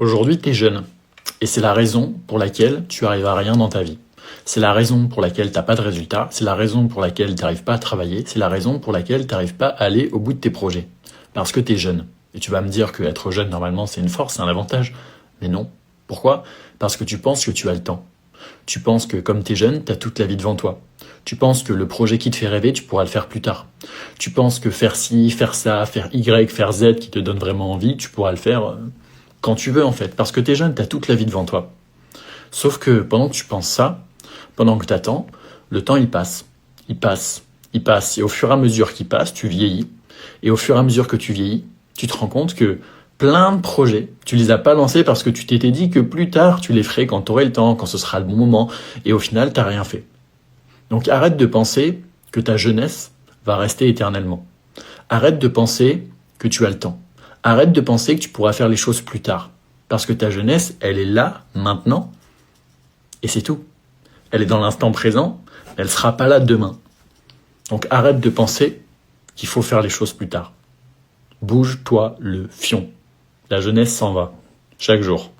Aujourd'hui, tu es jeune. Et c'est la raison pour laquelle tu arrives à rien dans ta vie. C'est la raison pour laquelle tu n'as pas de résultats. C'est la raison pour laquelle tu n'arrives pas à travailler. C'est la raison pour laquelle tu n'arrives pas à aller au bout de tes projets. Parce que tu es jeune. Et tu vas me dire que être jeune, normalement, c'est une force, c'est un avantage. Mais non. Pourquoi? Parce que tu penses que tu as le temps. Tu penses que comme tu es jeune, tu as toute la vie devant toi. Tu penses que le projet qui te fait rêver, tu pourras le faire plus tard. Tu penses que faire ci, faire ça, faire Y, faire Z qui te donne vraiment envie, tu pourras le faire quand tu veux en fait. Parce que tu es jeune, tu as toute la vie devant toi. Sauf que pendant que tu penses ça, pendant que tu attends, le temps il passe. Il passe. Il passe. Et au fur et à mesure qu'il passe, tu vieillis. Et au fur et à mesure que tu vieillis, tu te rends compte que plein de projets, tu les as pas lancés parce que tu t'étais dit que plus tard, tu les ferais quand tu aurais le temps, quand ce sera le bon moment. Et au final, tu n'as rien fait. Donc arrête de penser que ta jeunesse va rester éternellement. Arrête de penser que tu as le temps. Arrête de penser que tu pourras faire les choses plus tard. Parce que ta jeunesse, elle est là, maintenant, et c'est tout. Elle est dans l'instant présent, elle ne sera pas là demain. Donc arrête de penser qu'il faut faire les choses plus tard. Bouge-toi le fion. La jeunesse s'en va, chaque jour.